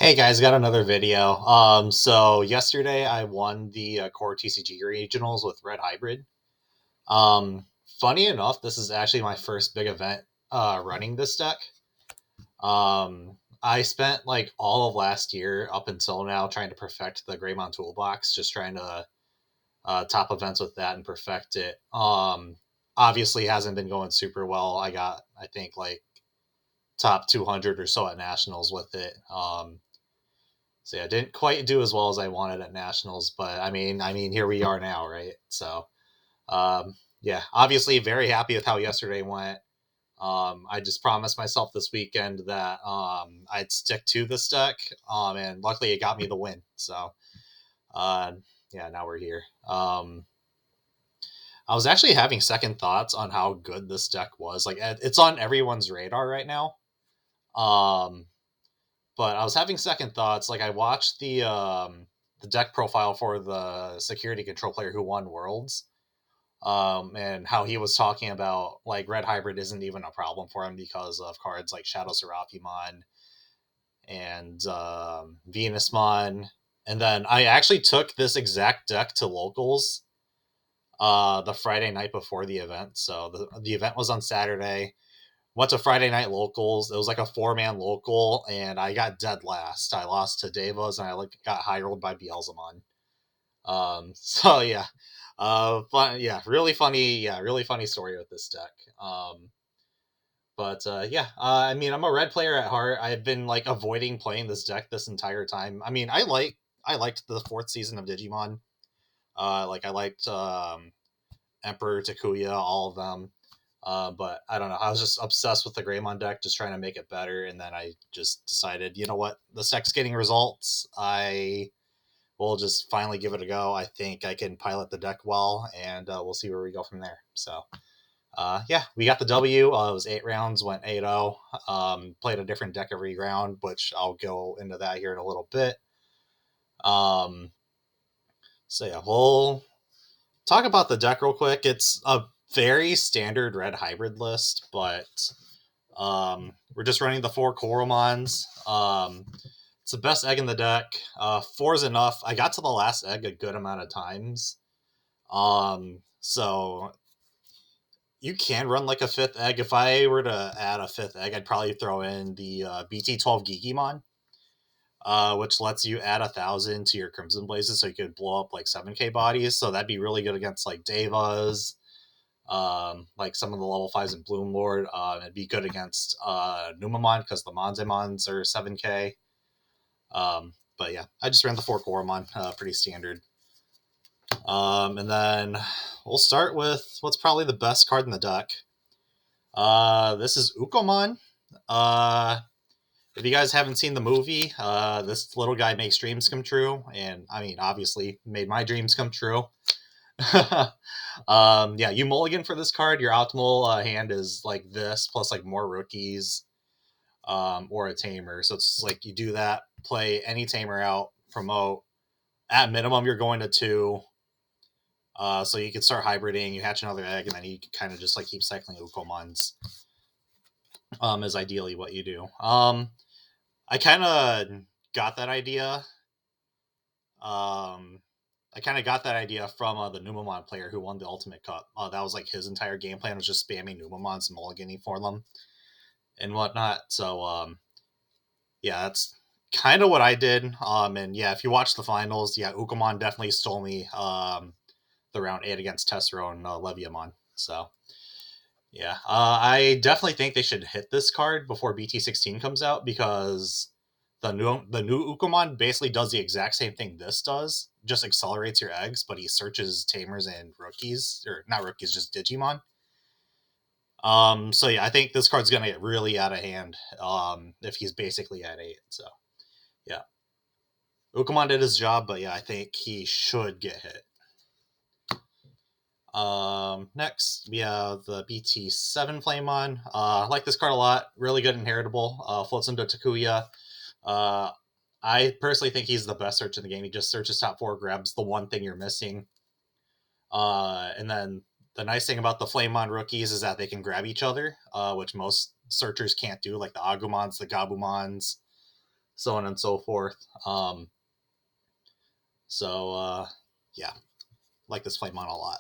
Hey guys, got another video. So yesterday I won the core TCG regionals with Red Hybrid. Um, Funny enough, this is actually my first big event running this deck. I spent like all of last year up until now trying to perfect the Greymon toolbox, just trying to top events with that and perfect it. Obviously hasn't been going super well. I got I think like top 200 or so at nationals with it. So yeah, didn't quite do as well as I wanted at nationals, but I mean, here we are now, right? So yeah, obviously very happy with how yesterday went. I just promised myself this weekend that I'd stick to this deck, and luckily it got me the win. So uh, yeah, now we're here. I was actually having second thoughts on how good this deck was. Like it's on everyone's radar right now. Um, but I was having second thoughts. Like I watched the deck profile for the security control player who won Worlds, and how he was talking about like Red Hybrid isn't even a problem for him because of cards like Shadow Serapimon and Venusmon. And then I actually took this exact deck to locals the Friday night before the event. So the event was on Saturday. Went to Friday night locals. It was like a 4-man local, and I got dead last. I lost to Devas, and I got high rolled by Beelzemon. So yeah, fun, yeah, really funny, really funny story with this deck. But yeah, I mean, I'm a red player at heart. I've been like avoiding playing this deck this entire time. I mean, I liked the fourth season of Digimon. Like I liked Emperor, Takuya, all of them. But I don't know. I was just obsessed with the Greymon deck, just trying to make it better. And then I just decided, you know what? The deck's getting results. I will just finally give it a go. I think I can pilot the deck well, and we'll see where we go from there. So, yeah, we got the W. It was 8 rounds, went 8-0. Played a different deck every round, which I'll go into that here in a little bit. Um, so, yeah, we'll talk about the deck real quick. It's a very standard red hybrid list, but we're just running the 4 Koromons. It's the best egg in the deck. 4 is enough. I got to the last egg a good amount of times. So you can run like a 5th egg. If I were to add a 5th egg, I'd probably throw in the BT12 Digimon, which lets you add 1,000 to your Crimson Blazes, so you could blow up like 7K bodies. So that'd be really good against like Devas, like some of the level 5s in Bloom Lord. It'd be good against Numamon because the Monzemons are 7K. But yeah, I just ran the 4 Koromon, pretty standard. And then we'll start with what's probably the best card in the deck. This is Ukomon. If you guys haven't seen the movie, this little guy makes dreams come true, and I mean, obviously, made my dreams come true. Yeah, you mulligan for this card. Your optimal hand is like this, plus like more rookies, or a tamer. So it's like you do that, play any tamer out, promote. At minimum, you're going to 2. So you can start hybriding, you hatch another egg, and then you can kind of just like keep cycling Ukomons. Is ideally what you do. I kind of got that idea. I kind of got that idea from the Numon player who won the Ultimate Cup. That was like his entire game plan was just spamming Numamons and mulliganing for them and whatnot. So yeah, that's kind of what I did. And yeah, if you watch the finals, yeah, Ukomon definitely stole me the round 8 against Tessero and Leviamon. So yeah, I definitely think they should hit this card before BT16 comes out because the new Ukomon basically does the exact same thing this does, just accelerates your eggs, but he searches tamers and rookies, or not rookies, just Digimon. So yeah, I think this card's gonna get really out of hand if he's basically at 8. So yeah, Ukomon did his job, but yeah, I think he should get hit. Next we have the BT7 Flamemon. I like this card a lot. Really good inheritable. Floats into Takuya. I personally think he's the best search in the game. He just searches top 4, grabs the one thing you're missing. And then the nice thing about the Flamemon rookies is that they can grab each other, which most searchers can't do, like the Agumons, the Gabumons. so on and so forth. Yeah, like this Flame on a lot.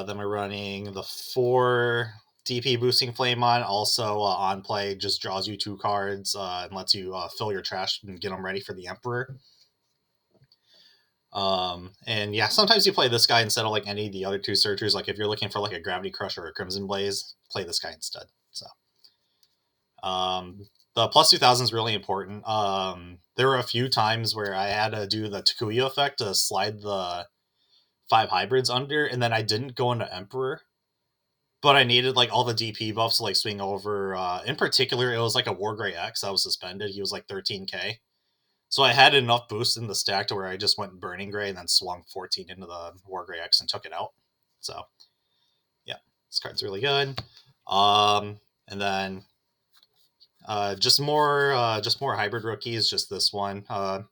Then we're running the 4 DP boosting Flamon. Also, on play just draws you 2 cards and lets you fill your trash and get them ready for the Emperor. And yeah, sometimes you play this guy instead of like any of the other 2 searchers. Like if you're looking for like a Gravity Crush or a Crimson Blaze, play this guy instead. So, the plus 2000 is really important. There were a few times where I had to do the Takuya effect to slide the 5 hybrids under, and then I didn't go into Emperor, but I needed like all the DP buffs to like swing over. In particular, it was like a Wargrey X that was suspended. He was like 13k. So I had enough boost in the stack to where I just went Burning Gray and then swung 14 into the Wargrey X and took it out. So yeah, this card's really good. And then just more hybrid rookies. Just this one. I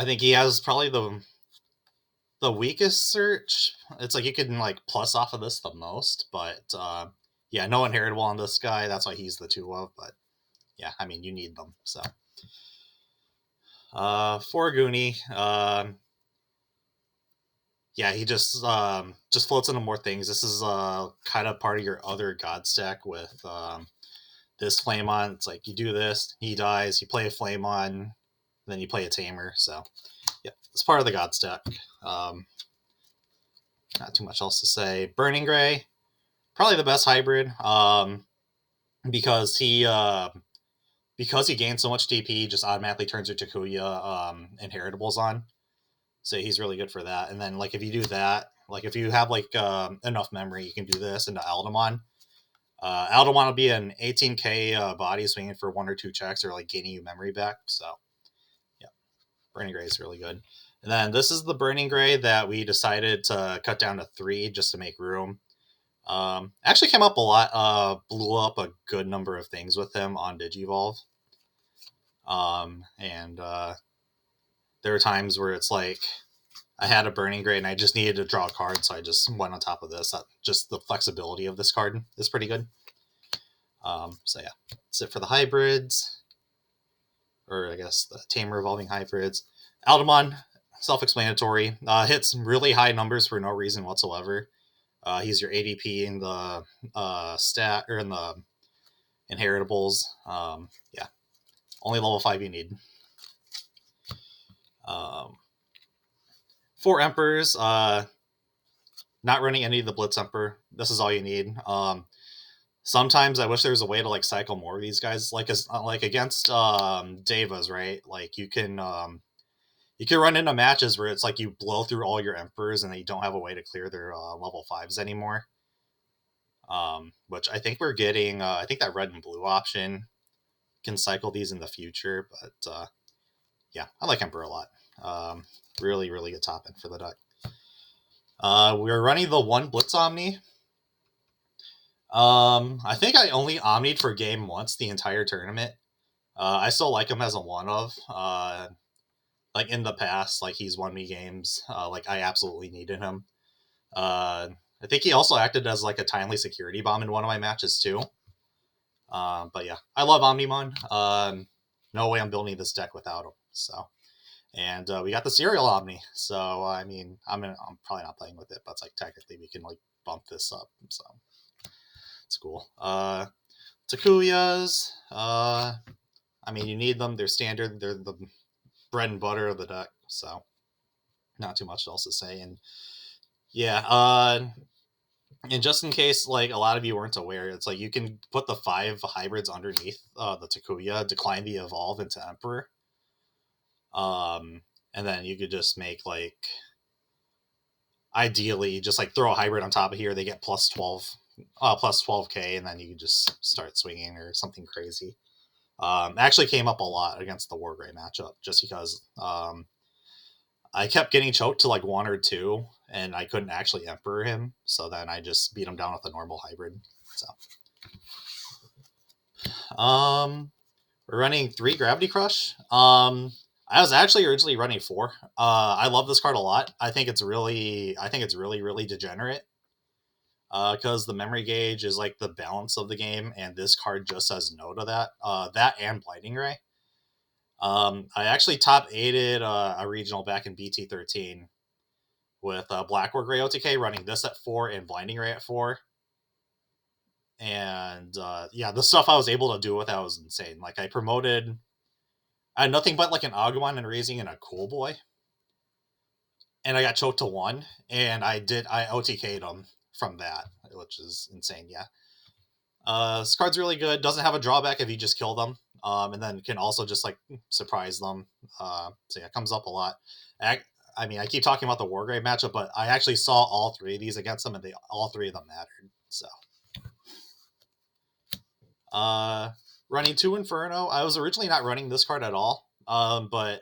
think he has probably the weakest search. It's like you can like plus off of this the most, but yeah, no inheritable on this guy. That's why he's the 2 of. But yeah, I mean you need them. So for Goonie, yeah, he just floats into more things. This is kind of part of your other god stack with this Flamon. It's like you do this, he dies, you play a Flamon, then you play a Tamer. So yeah, it's part of the god stack. Not too much else to say. Burning Gray, probably the best hybrid, because he gains so much DP, he just automatically turns your Takuya inheritables on. So he's really good for that. And then like if you do that, like if you have like enough memory, you can do this into Aldemon. Aldemon will be an 18k body swinging for 1 or 2 checks or like gaining you memory back. So yeah, Burning Gray is really good. And then this is the Burning Gray that we decided to cut down to 3 just to make room. Actually came up a lot. Blew up a good number of things with him on Digivolve. And there were times where it's like I had a Burning Gray and I just needed to draw a card, so I just went on top of this. Just the flexibility of this card is pretty good. So yeah, that's it for the hybrids. Or I guess the Tamer Evolving Hybrids. Aldemon, self-explanatory. Hits really high numbers for no reason whatsoever. He's your ADP in the stat or in the inheritables. Yeah, only level 5 you need. 4 Emperors. Not running any of the Blitz Emperor. This is all you need. Sometimes I wish there was a way to like cycle more of these guys, like against Devas, right? Like you can run into matches where it's like you blow through all your Emperors and then you don't have a way to clear their level 5s anymore. Which I think we're getting. I think that red and blue option can cycle these in the future, but yeah, I like Emperor a lot. Really, really good top end for the deck. We're running the 1 Blitz Omni. I think I only Omni'd for game once the entire tournament. I still like him as a 1 of. Like in the past, like he's won me games. Like I absolutely needed him. I think he also acted as like a timely security bomb in one of my matches too. But yeah, I love Omnimon. No way I'm building this deck without him. So, and we got the Serial Omni. So I mean, I'm probably not playing with it, but it's like technically we can like bump this up. So it's cool. Takuyas. I mean, you need them. They're standard. They're the bread and butter of the deck. So not too much else to say. And yeah, and just in case like a lot of you weren't aware, it's like you can put the 5 hybrids underneath the Takuya, decline the evolve into Emperor. And then you could just make like ideally just like throw a hybrid on top of here, they get plus 12k, and then you can just start swinging or something crazy. Actually came up a lot against the Wargrey matchup just because I kept getting choked to like 1 or 2 and I couldn't actually Emperor him, so then I just beat him down with a normal hybrid. So we're running 3 Gravity Crush. I was actually originally running 4. I love this card a lot. I think it's really really degenerate. because the memory gauge is like the balance of the game, and this card just says no to that. That and Blinding Ray. I actually top 8'd a regional back in BT15 with Black or Gray OTK running this at 4 and Blinding Ray at 4. And yeah, the stuff I was able to do with that was insane. Like I had nothing but like an Agumon and Raising and a Cool Boy. And I got choked to 1, and I OTK'd him from that, which is insane, yeah. This card's really good. Doesn't have a drawback if you just kill them. And then can also just like surprise them. So yeah, it comes up a lot. I mean, I keep talking about the Wargrave matchup, but I actually saw all 3 of these against them, and all 3 of them mattered. So, running 2 Inferno. I was originally not running this card at all. But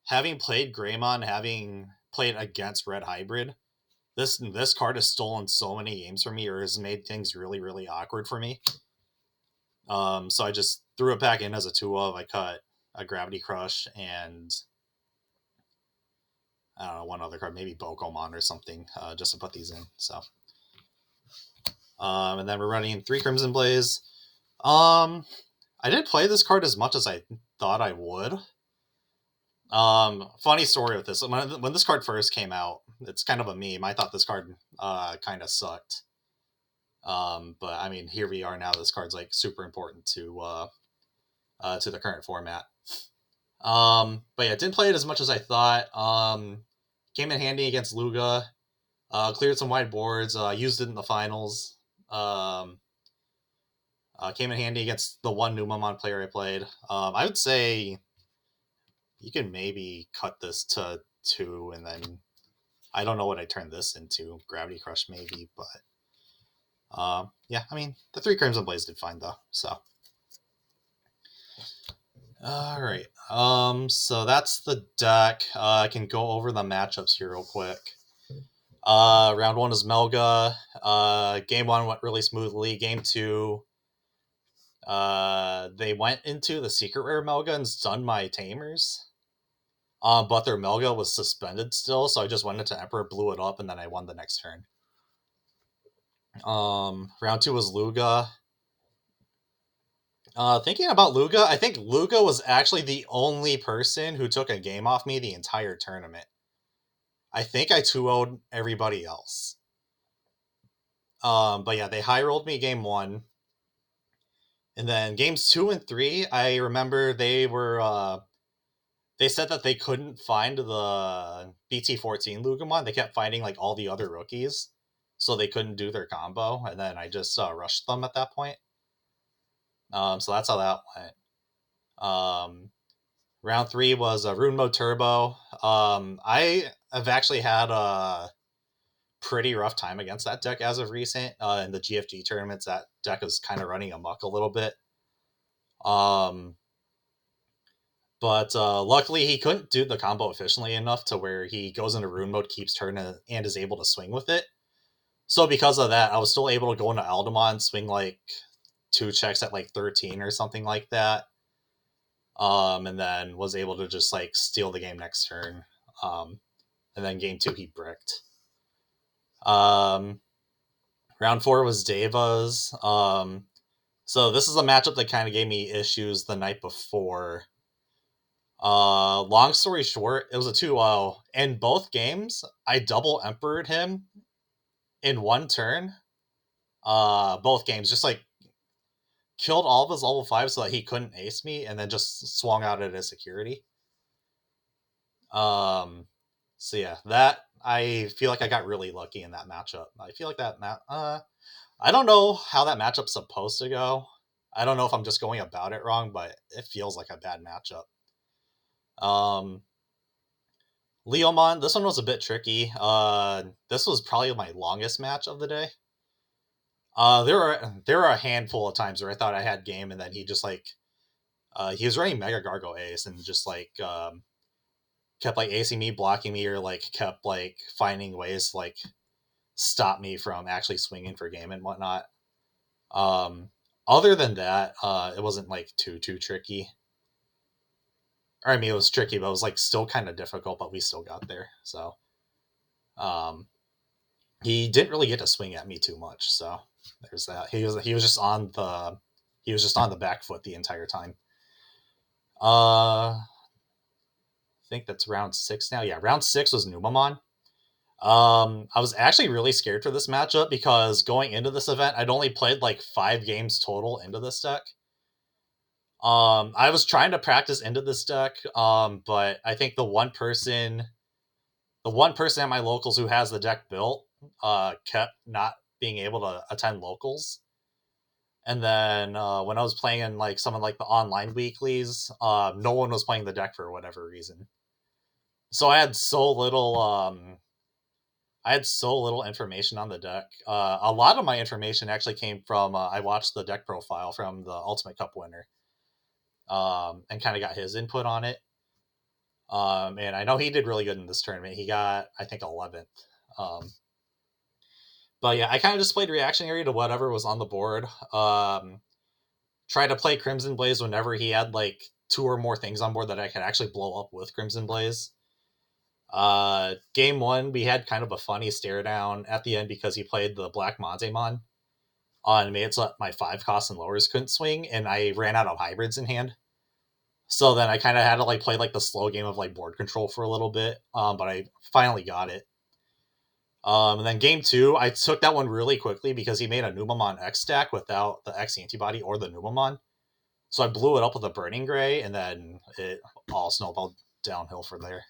having played Greymon, having played against Red Hybrid, this card has stolen so many games from me, or has made things really, really awkward for me. So I just threw it back in as a 2-of. I cut a Gravity Crush and I don't know, one other card, maybe Bokomon or something, just to put these in. So, and then we're running 3 Crimson Blaze. I didn't play this card as much as I thought I would. Funny story with this. When this card first came out, it's kind of a meme. I thought this card kind of sucked. But I mean, here we are now. This card's like super important to the current format. But yeah, didn't play it as much as I thought. Came in handy against Luga. Cleared some wide boards. Used it in the finals. Came in handy against the one Numon player I played. I would say you can maybe cut this to 2, and then I don't know what I turned this into. Gravity Crush maybe, but yeah, I mean, the 3 Crimson Blaze did fine though. So, all right. So that's the deck. I can go over the matchups here real quick. Round 1 is Melga. Game 1 went really smoothly. Game 2, they went into the secret rare Melga and stunned my Tamers. But their Melga was suspended still, so I just went into Emperor, blew it up, and then I won the next turn. Round 2 was Luga. Thinking about Luga, I think Luga was actually the only person who took a game off me the entire tournament. I think I 2-0'd everybody else. But yeah, they high rolled me game 1. And then games 2 and 3, I remember they said that they couldn't find the BT14 Lugamon. They kept finding like all the other rookies, so they couldn't do their combo. And then I just rushed them at that point. So that's how that went. Round 3 was a Rune Mode Turbo. I have actually had a pretty rough time against that deck as of recent. In the GFG tournaments, that deck is kind of running amok a little bit. But luckily he couldn't do the combo efficiently enough to where he goes into Rune Mode, keeps turn, and is able to swing with it. So because of that, I was still able to go into Aldemon, swing like 2 checks at like 13 or something like that. And then was able to just like steal the game next turn. And then game 2 he bricked. Round 4 was Deva's. So this is a matchup that kind of gave me issues the night before. Long story short, it was a 2-0. In both games, I double Emperored him in 1 turn. Both games, just like killed all of his level 5 so that he couldn't ace me, and then just swung out at his security. So yeah, that I feel like I got really lucky in that matchup. I feel like that I don't know how that matchup's supposed to go. I don't know if I'm just going about it wrong, but it feels like a bad matchup. Leomon, this one was a bit tricky. This was probably my longest match of the day. There were a handful of times where I thought I had game, and then he just like he was running Mega Gargo Ace and just like kept like acing me, blocking me, or like kept like finding ways to like stop me from actually swinging for game and whatnot. Other than that, it wasn't like too tricky. Or I mean, it was tricky, but it was like still kind of difficult, but we still got there. So, he didn't really get to swing at me too much. So there's that. He was just on the back foot the entire time. I think that's round 6 now. Yeah, round 6 was Numamon. I was actually really scared for this matchup because going into this event, I'd only played like 5 games total into this deck. I was trying to practice into this deck, but I think the one person at my locals who has the deck built, kept not being able to attend locals. And then when I was playing in like some of like the online weeklies, no one was playing the deck for whatever reason. So I had so little information on the deck. A lot of my information actually came from I watched the deck profile from the Ultimate Cup winner, and kind of got his input on it. And I know he did really good in this tournament. He got, I think, 11th. But yeah, I kind of just played reactionary to whatever was on the board. Tried to play Crimson Blaze whenever he had like 2 or more things on board that I could actually blow up with Crimson Blaze. Game 1, we had kind of a funny stare down at the end because he played the Black Montemon on made it so that my 5 costs and lowers couldn't swing, and I ran out of hybrids in hand. So then I kind of had to like play like the slow game of like board control for a little bit, but I finally got it. And then game 2, I took that one really quickly because he made a Numamon X stack without the X antibody or the Numamon. So I blew it up with a Burning Gray, and then it all snowballed downhill from there.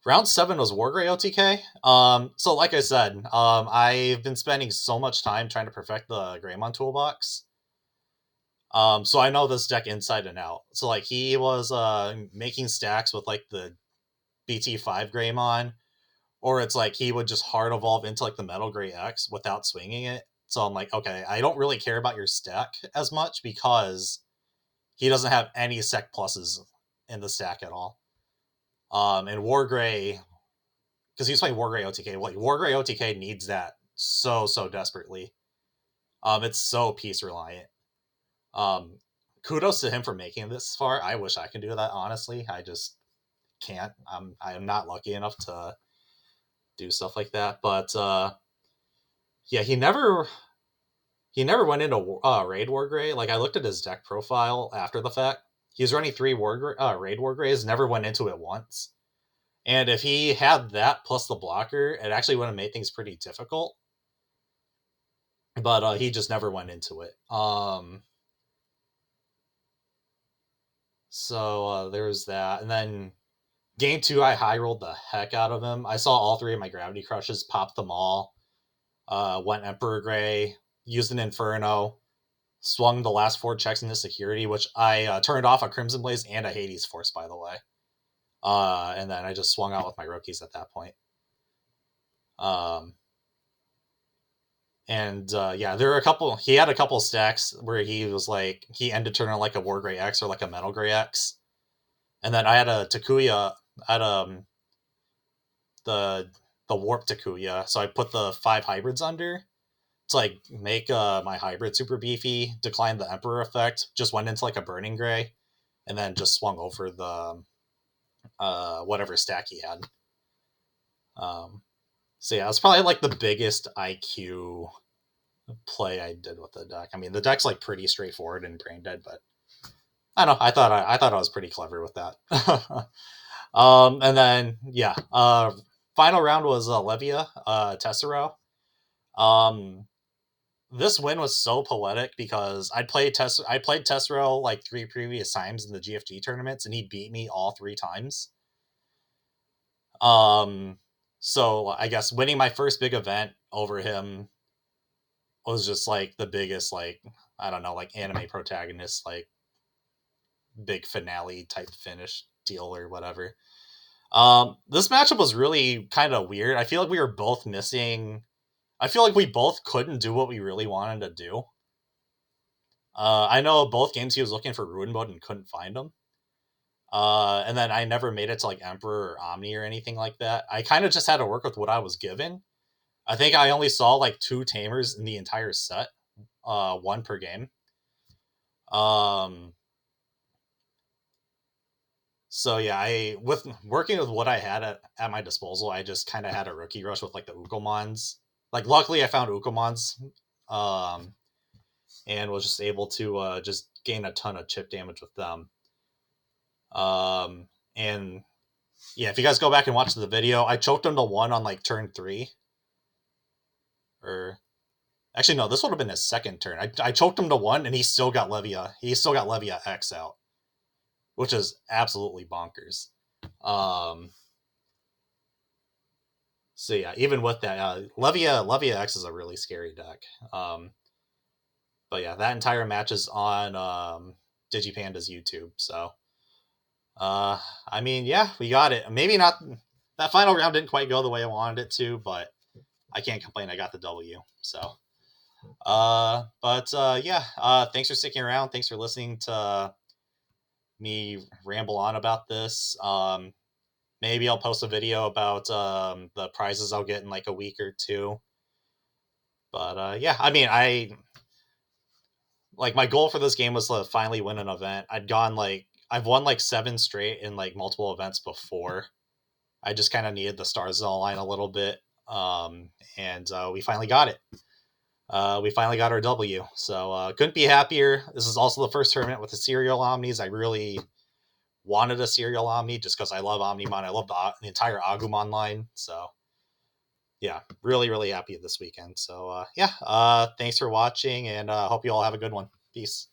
Round 7 was Wargray OTK. So like I said, I've been spending so much time trying to perfect the Greymon toolbox. So I know this deck inside and out. So like he was making stacks with like the BT5 Greymon, or it's like he would just hard evolve into like the Metal Gray X without swinging it. So I'm like, okay, I don't really care about your stack as much because he doesn't have any sec pluses in the stack at all. And Wargray, because he's playing Wargray OTK. Like Wargray OTK needs that so desperately. It's so piece reliant. Kudos to him for making this far. I wish I could do that. Honestly, I just can't. I am not lucky enough to do stuff like that. But yeah, he never went into Raid Wargray. Like I looked at his deck profile after the fact. He was running 3 Raid Wargrays. Never went into it once. And if he had that plus the blocker, it actually would have made things pretty difficult. But he just never went into it. So there's that. And then game 2, I high rolled the heck out of him. I saw all 3 of my Gravity Crushes, popped them all. Went Emperor Gray, used an Inferno, swung the last 4 checks into security, which I turned off a Crimson Blaze and a Hades Force, by the way. And then I just swung out with my rookies at that point. And yeah, there were he had a couple stacks where he was like, he ended turn on like a War Gray X or like a Metal Gray X. And then I had a Takuya, I had the Warp Takuya, so I put the 5 hybrids under to like make my hybrid super beefy, decline the Emperor effect, just went into like a Burning Gray, and then just swung over the whatever stack he had. So yeah, it's probably like the biggest IQ play I did with the deck. I mean, the deck's like pretty straightforward and brain dead, but I don't know. I thought I was pretty clever with that. And then yeah, final round was Levia Tessero. This win was so poetic because I played Tessero like 3 previous times in the GFG tournaments, and he beat me all 3 times. So I guess winning my first big event over him was just like the biggest, like, I don't know, like anime protagonist, like big finale type finish deal or whatever. This matchup was really kind of weird. I feel like we were both missing. I feel like we both couldn't do what we really wanted to do. I know both games he was looking for Ruin Mode and couldn't find them. And then I never made it to like Emperor or Omni or anything like that. I kind of just had to work with what I was given. I think I only saw like 2 Tamers in the entire set, 1 per game. So yeah, I with working with what I had at my disposal, I just kind of had a rookie rush with like the Ukomons. Like luckily, I found Ukomons, um, and was just able to just gain a ton of chip damage with them. And yeah, if you guys go back and watch the video, I choked him to 1 on like turn 3, or actually no, this would have been his second turn. I choked him to 1, and he still got Levia. He still got Levia X out, which is absolutely bonkers. Um, So yeah, even with that, Levia X is a really scary deck. But yeah, that entire match is on Digipanda's YouTube. So uh, I mean, yeah, we got it. Maybe not. That final round didn't quite go the way I wanted it to, but I can't complain. I got the W. So yeah, thanks for sticking around. Thanks for listening to me ramble on about this. Maybe I'll post a video about the prizes I'll get in like a week or two. But yeah, I mean, I like my goal for this game was to finally win an event. I've won like 7 straight in like multiple events before. I just kind of needed the stars to align a little bit, and we finally got it. We finally got our W, so couldn't be happier. This is also the first tournament with the serial Omnis. I really wanted a serial Omni just because I love Omnimon. I love the entire Agumon line. So yeah, really, really happy this weekend. So yeah, thanks for watching, and hope you all have a good one. Peace.